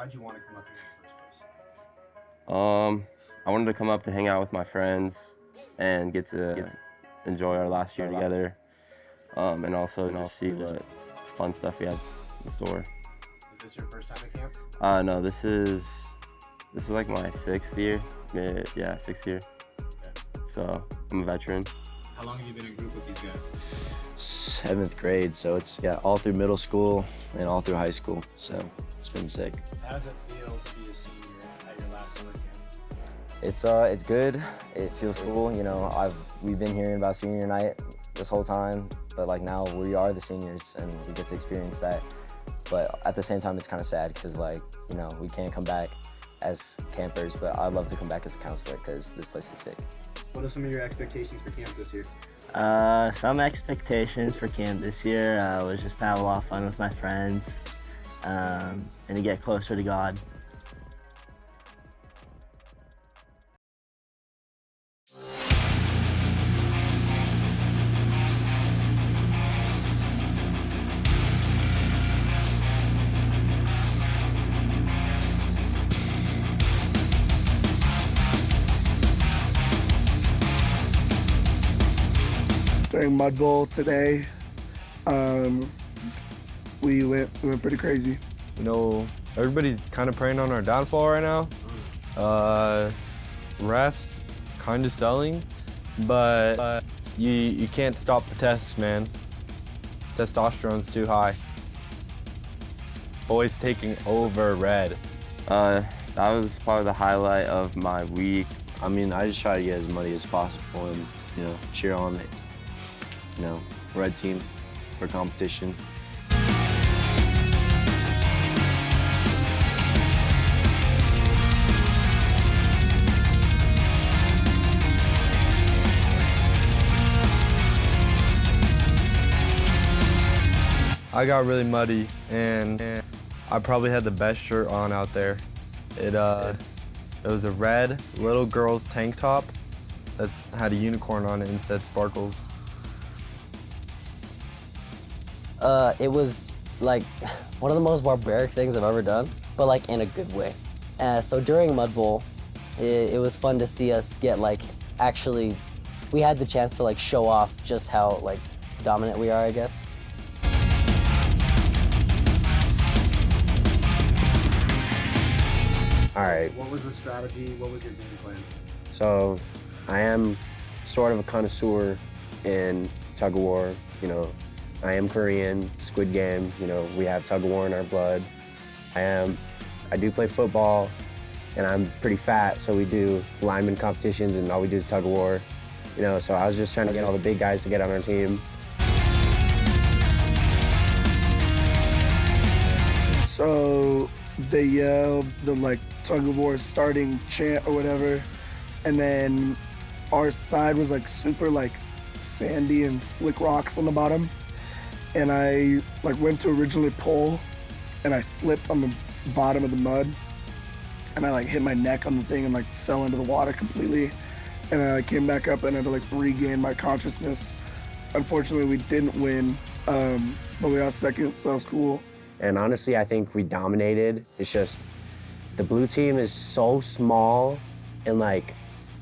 Why'd you want to come up here in the first place? I wanted to come up to hang out with my friends and get to enjoy our last year together, and also just see what fun stuff we have in store. Is this your first time at camp? No, this is like my 6th year. Yeah, 6th year. Okay. So I'm a veteran. How long have you been in group with these guys? 7th grade, so it's all through middle school and all through high school, so it's been sick. How does it feel to be a senior at your last summer camp? It's good. It feels cool. You know, we've been hearing about senior night this whole time, but like now we are the seniors and we get to experience that. But at the same time, it's kind of sad because we can't come back as campers, but I'd love to come back as a counselor because this place is sick. What are some of your expectations for camp this year? Some expectations for camp this year was just to have a lot of fun with my friends and to get closer to God. During Mud Bowl today, we went pretty crazy. You know, everybody's kind of preying on our downfall right now. Refs kind of selling, but you can't stop the tests, man. Testosterone's too high. Boys taking over red. That was probably the highlight of my week. I mean, I just try to get as muddy as possible and, cheer on it. Red team for competition. I got really muddy and I probably had the best shirt on out there. It was a red little girl's tank top that's had a unicorn on it and said sparkles. It was like one of the most barbaric things I've ever done, but like in a good way. So during Mud Bowl, it was fun to see us get actually, we had the chance to show off just how dominant we are, I guess. All right, What was the strategy? What was your game plan? so I am sort of a connoisseur in tug of war. I am Korean, Squid Game, we have tug of war in our blood. I do play football, and I'm pretty fat, so we do lineman competitions, and all we do is tug of war. So I was just trying to get all the big guys to get on our team. So they yelled the tug of war starting chant or whatever, and then our side was super sandy and slick rocks on the bottom. And I went to originally pull, and I slipped on the bottom of the mud, and I hit my neck on the thing and fell into the water completely. And I came back up and had to regain my consciousness. Unfortunately, we didn't win, but we got second, so that was cool. And honestly, I think we dominated. It's just the blue team is so small and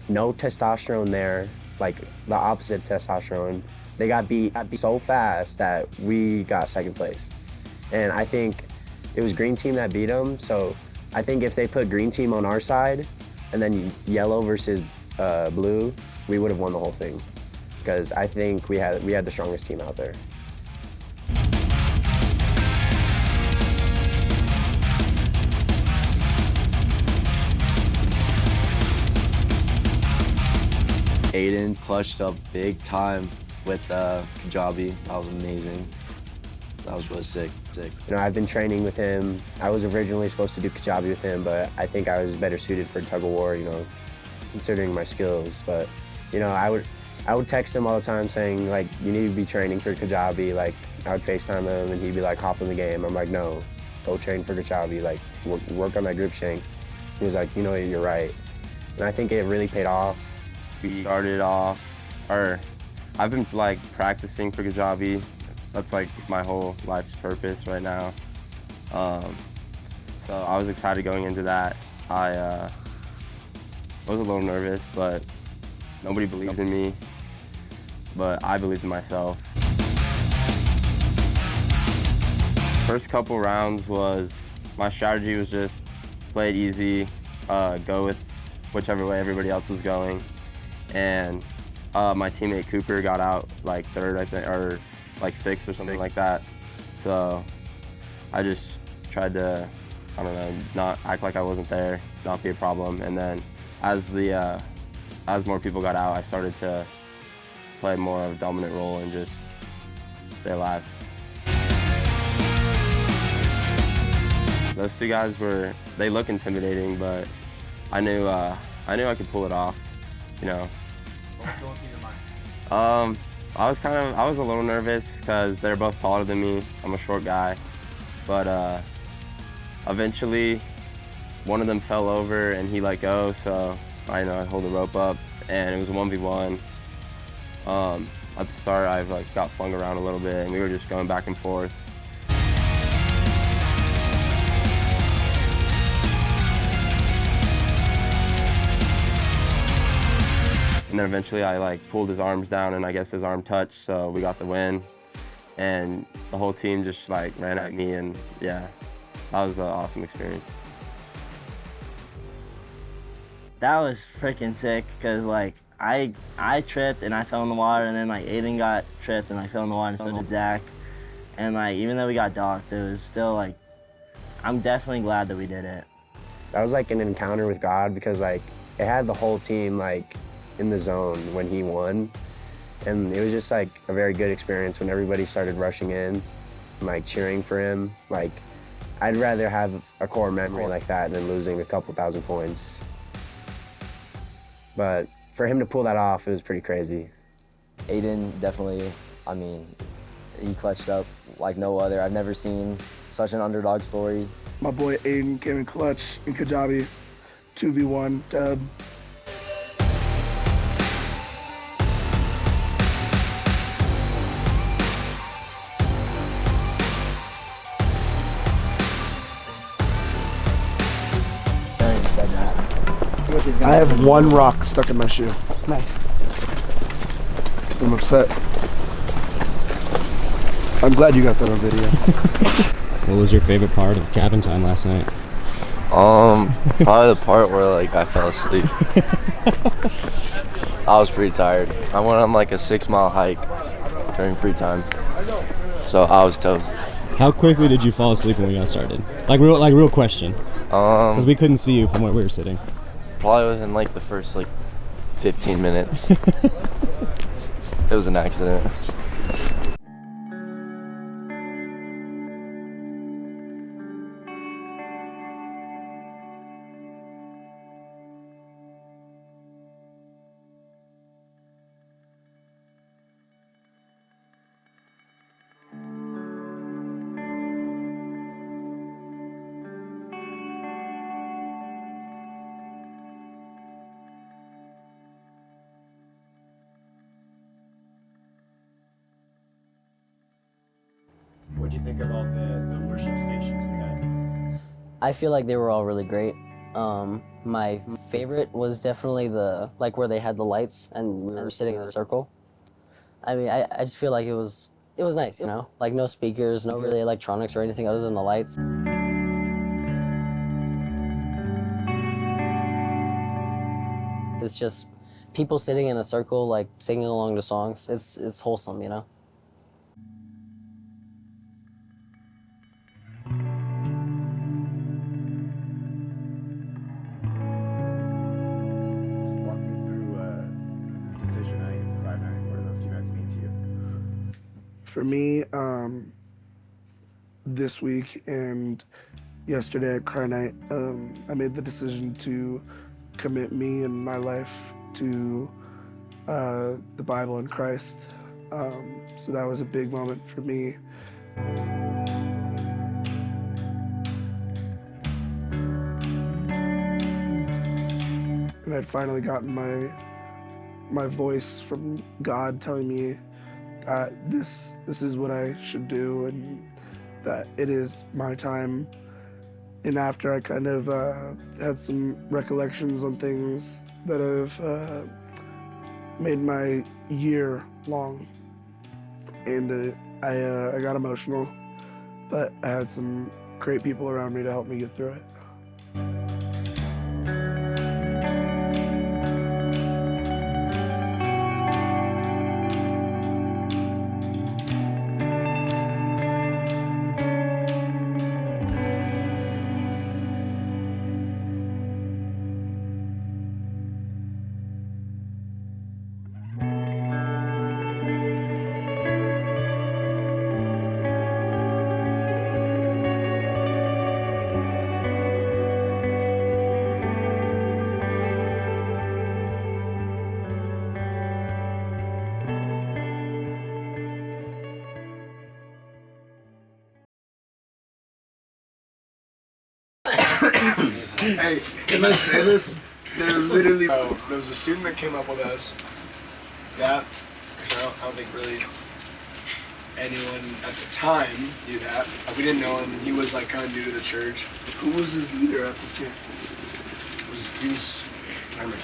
no testosterone there, the opposite testosterone. They got beat so fast that we got second place. And I think it was green team that beat them. So I think if they put green team on our side and then yellow versus blue, we would have won the whole thing. Because I think we had the strongest team out there. Aiden clutched up big time with Kajabi. That was amazing. That was really sick. I've been training with him. I was originally supposed to do Kajabi with him, but I think I was better suited for tug of war, considering my skills. But, I would text him all the time saying, you need to be training for Kajabi. I would FaceTime him, and he'd be hop in the game. I'm like, no, go train for Kajabi. Work on that grip shank. He was like, you're right. And I think it really paid off. We started off, I've been practicing for Kajabi. That's my whole life's purpose right now. So I was excited going into that. I was a little nervous, but nobody believed in me, but I believed in myself. First couple rounds my strategy was just play it easy, go with whichever way everybody else was going. And my teammate Cooper got out like third, I think, or like sixth or something like that. So I just tried to, I don't know, not act like I wasn't there, not be a problem. And then as more people got out, I started to play more of a dominant role and just stay alive. Those two guys they look intimidating, but I knew I could pull it off, you know. What was going through your mind? I was a little nervous because they're both taller than me. I'm a short guy, but eventually one of them fell over and he let go, so I hold the rope up, and it was a 1v1. At the start, I got flung around a little bit, and we were just going back and forth. And then eventually I pulled his arms down, and I guess his arm touched, so we got the win. And the whole team just ran at me, and yeah, that was an awesome experience. That was freaking sick because I tripped and I fell in the water, and then Aiden got tripped and I fell in the water, and so did Zach. And even though we got docked, it was still I'm definitely glad that we did it. That was an encounter with God because it had the whole team in the zone when he won. And it was just a very good experience when everybody started rushing in and cheering for him. I'd rather have a core memory like that than losing a couple thousand points. But for him to pull that off, it was pretty crazy. Aiden definitely, he clutched up like no other. I've never seen such an underdog story. My boy Aiden came in clutch in Kajabi, 2v1 dub. I have one rock stuck in my shoe. Nice. I'm upset. I'm glad you got that on video. What was your favorite part of cabin time last night? Probably the part where I fell asleep. I was pretty tired. I went on a 6-mile hike during free time, so I was toast. How quickly did you fall asleep when we got started? Real question. Because we couldn't see you from where we were sitting. Probably within the first 15 minutes. It was an accident. What'd you think of all the worship stations we had? I feel like they were all really great. My favorite was definitely the where they had the lights and we were sitting in a circle. I just feel like it was nice, you know? No speakers, no really electronics or anything other than the lights. It's just people sitting in a circle, singing along to songs. It's wholesome, you know? Walk me through decision night and cry night. What do those two guys mean to you? For me, this week and yesterday at Cry Night, I made the decision to commit me and my life to the Bible and Christ. So that was a big moment for me. And I'd finally gotten my voice from God telling me that this is what I should do and that it is my time And after, I kind of had some recollections on things that have made my year long. And I got emotional, but I had some great people around me to help me get through it. Hey, can I say this? They're literally. Oh, there was a student that came up with us. That, because I don't think really anyone at the time knew that. We didn't know him. He was like kind of new to the church. Who was his leader at this camp? He was Cameron.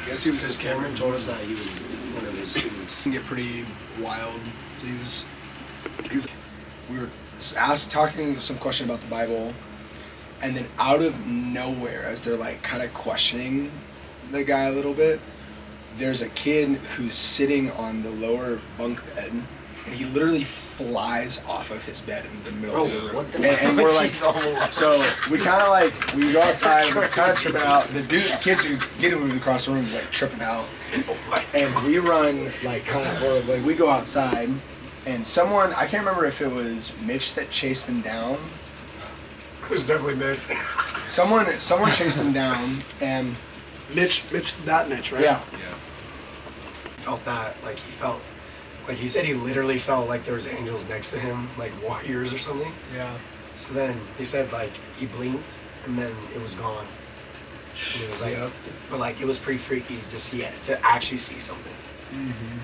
I guess he was just Cameron. Told us that he was one of his students. It can get pretty wild. He was. We were talking some question about the Bible. And then out of nowhere, as they're like kind of questioning the guy a little bit, there's a kid who's sitting on the lower bunk bed, and he literally flies off of his bed in the middle of the room. And we're like, so we kind of like, we go outside, we're kind of tripping out. The kids who get moved across the room is like tripping out. And we run like kind of, or like we go outside, and someone, I can't remember if it was Mitch that chased him down. It was definitely Mitch. Someone chased him down, and Mitch, right? Yeah. Felt that, like he felt, like he said he literally felt like there was angels next to him, like warriors or something. Yeah. So then he said like he blinked and then it was gone. And it was like, but like it was pretty freaky to see it, to actually see something. Mm-hmm.